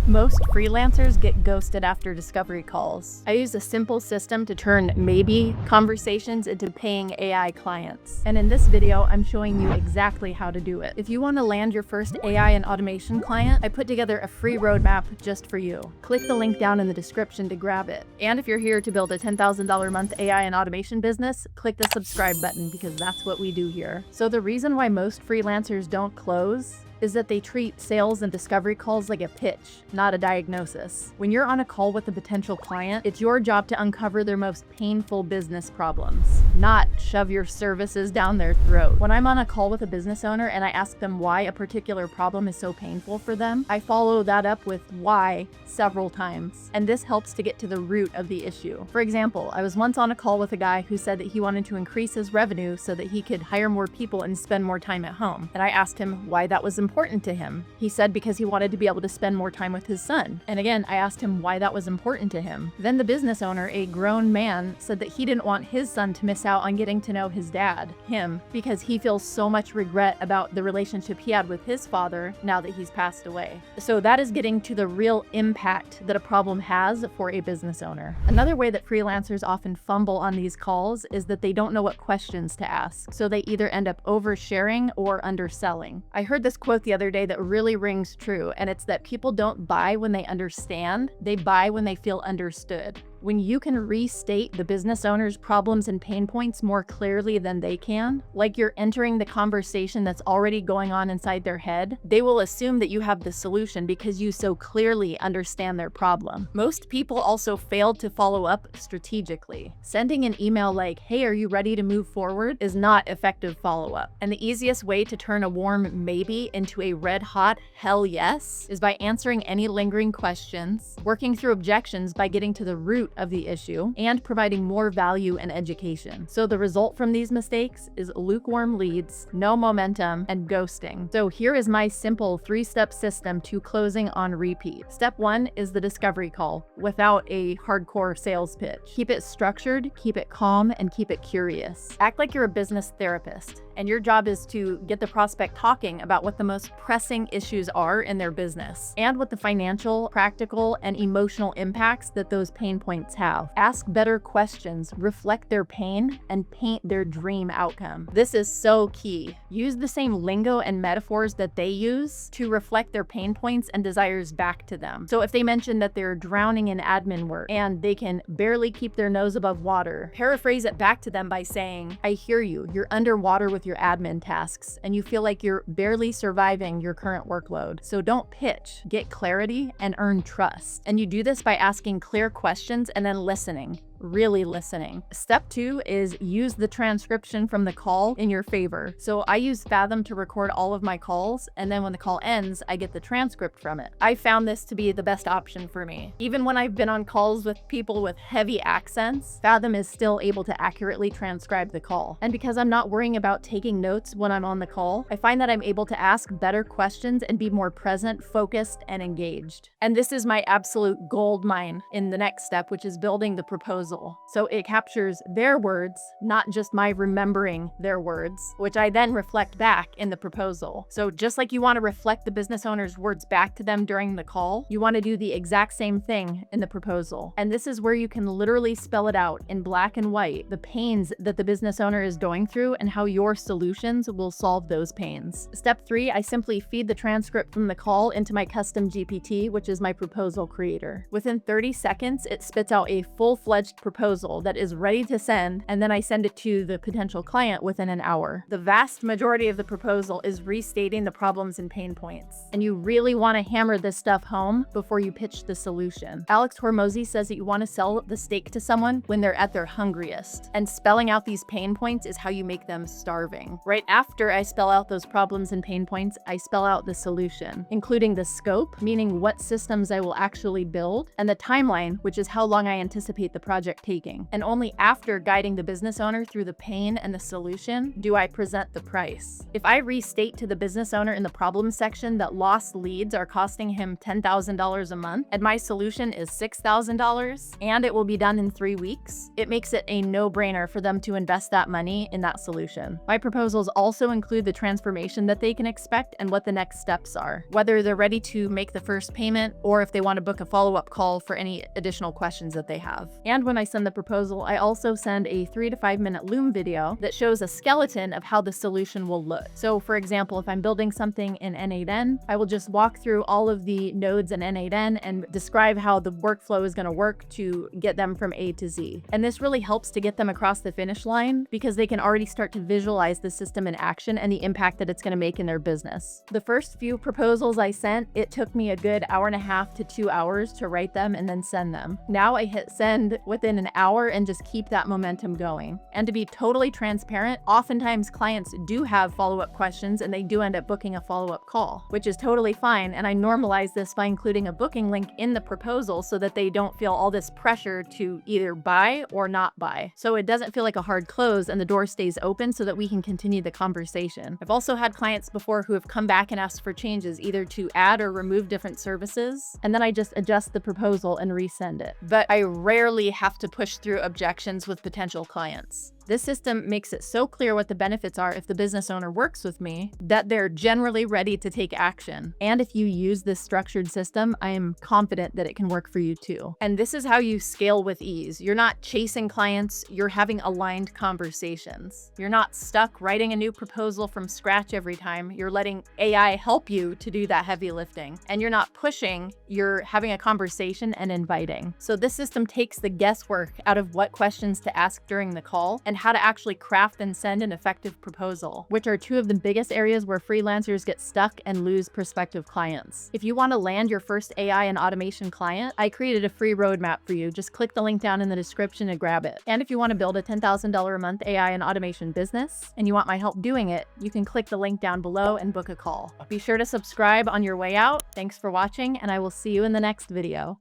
Most freelancers get ghosted after discovery calls. I use a simple system to turn maybe conversations into paying AI clients. And in this video, I'm showing you exactly how to do it. If you want to land your first AI and automation client, I put together a free roadmap just for you. Click the link down in the description to grab it. And if you're here to build a $10,000 a month AI and automation business, click the subscribe button because that's what we do here. So the reason why most freelancers don't close is that they treat sales and discovery calls like a pitch, not a diagnosis. When you're on a call with a potential client, it's your job to uncover their most painful business problems, not shove your services down their throat. When I'm on a call with a business owner and I ask them why a particular problem is so painful for them, I follow that up with why several times. And this helps to get to the root of the issue. For example, I was once on a call with a guy who said that he wanted to increase his revenue so that he could hire more people and spend more time at home. And I asked him why that was important to him. He said because he wanted to be able to spend more time with his son. And again, I asked him why that was important to him. Then the business owner, a grown man, said that he didn't want his son to miss out on getting to know his dad, him, because he feels so much regret about the relationship he had with his father now that he's passed away. So that is getting to the real impact that a problem has for a business owner. Another way that freelancers often fumble on these calls is that they don't know what questions to ask. So they either end up oversharing or underselling. I heard this quote the other day that really rings true, and it's that people don't buy when they understand, they buy when they feel understood. When you can restate the business owner's problems and pain points more clearly than they can, like you're entering the conversation that's already going on inside their head, they will assume that you have the solution because you so clearly understand their problem. Most people also fail to follow up strategically. Sending an email like, "Hey, are you ready to move forward?" is not effective follow-up. And the easiest way to turn a warm maybe into a red-hot hell yes is by answering any lingering questions, working through objections by getting to the root of the issue, and providing more value and education. So the result from these mistakes is lukewarm leads, no momentum, and ghosting. So here is my simple 3-step system to closing on repeat. Step 1 is the discovery call without a hardcore sales pitch. Keep it structured, keep it calm, and keep it curious. Act like you're a business therapist, and your job is to get the prospect talking about what the most pressing issues are in their business and what the financial, practical, and emotional impacts that those pain points have. Ask better questions, reflect their pain, and paint their dream outcome. This is so key. Use the same lingo and metaphors that they use to reflect their pain points and desires back to them. So if they mention that they're drowning in admin work and they can barely keep their nose above water, paraphrase it back to them by saying, "I hear you. You're underwater with your admin tasks and you feel like you're barely surviving your current workload. So don't pitch, get clarity, and earn trust." And you do this by asking clear questions and then listening. Really listening. Step 2 is use the transcription from the call in your favor. So I use Fathom to record all of my calls, and then when the call ends, I get the transcript from it. I found this to be the best option for me. Even when I've been on calls with people with heavy accents, Fathom is still able to accurately transcribe the call. And because I'm not worrying about taking notes when I'm on the call, I find that I'm able to ask better questions and be more present, focused, and engaged. And this is my absolute gold mine in the next step, which is building the proposal. So it captures their words, not just my remembering their words, which I then reflect back in the proposal. So just like you want to reflect the business owner's words back to them during the call, you want to do the exact same thing in the proposal. And this is where you can literally spell it out in black and white, the pains that the business owner is going through and how your solutions will solve those pains. Step 3, I simply feed the transcript from the call into my Custom GPT, which is my proposal creator. Within 30 seconds, it spits out a full-fledged proposal that is ready to send, and then I send it to the potential client within an hour. The vast majority of the proposal is restating the problems and pain points, and you really want to hammer this stuff home before you pitch the solution. Alex Hormozy says that you want to sell the steak to someone when they're at their hungriest, and spelling out these pain points is how you make them starving. Right after I spell out those problems and pain points, I spell out the solution, including the scope, meaning what systems I will actually build, and the timeline, which is how long I anticipate the project project taking. And only after guiding the business owner through the pain and the solution do I present the price. If I restate to the business owner in the problem section that lost leads are costing him $10,000 a month and my solution is $6,000 and it will be done in 3 weeks, it makes it a no-brainer for them to invest that money in that solution. My proposals also include the transformation that they can expect and what the next steps are, whether they're ready to make the first payment or if they want to book a follow-up call for any additional questions that they have. And when I send the proposal, I also send a 3 to 5 minute Loom video that shows a skeleton of how the solution will look. So for example, if I'm building something in N8N, I will just walk through all of the nodes in N8N and describe how the workflow is going to work to get them from A to Z. And this really helps to get them across the finish line because they can already start to visualize the system in action and the impact that it's going to make in their business. The first few proposals I sent, it took me a good 1.5 to 2 hours to write them and then send them. Now I hit send within an hour and just keep that momentum going. And to be totally transparent, oftentimes clients do have follow-up questions and they do end up booking a follow-up call, which is totally fine. And I normalize this by including a booking link in the proposal so that they don't feel all this pressure to either buy or not buy. So it doesn't feel like a hard close and the door stays open so that we can continue the conversation. I've also had clients before who have come back and asked for changes, either to add or remove different services, and then I just adjust the proposal and resend it. But I rarely have to push through objections with potential clients. This system makes it so clear what the benefits are if the business owner works with me that they're generally ready to take action. And if you use this structured system, I am confident that it can work for you too. And this is how you scale with ease. You're not chasing clients, you're having aligned conversations. You're not stuck writing a new proposal from scratch every time. You're letting AI help you to do that heavy lifting. And you're not pushing, you're having a conversation and inviting. So this system takes the guesswork out of what questions to ask during the call and how to actually craft and send an effective proposal, which are two of the biggest areas where freelancers get stuck and lose prospective clients. If you want to land your first AI and automation client, I created a free roadmap for you. Just click the link down in the description to grab it. And if you want to build a $10,000 a month AI and automation business, and you want my help doing it, you can click the link down below and book a call. Be sure to subscribe on your way out. Thanks for watching, and I will see you in the next video.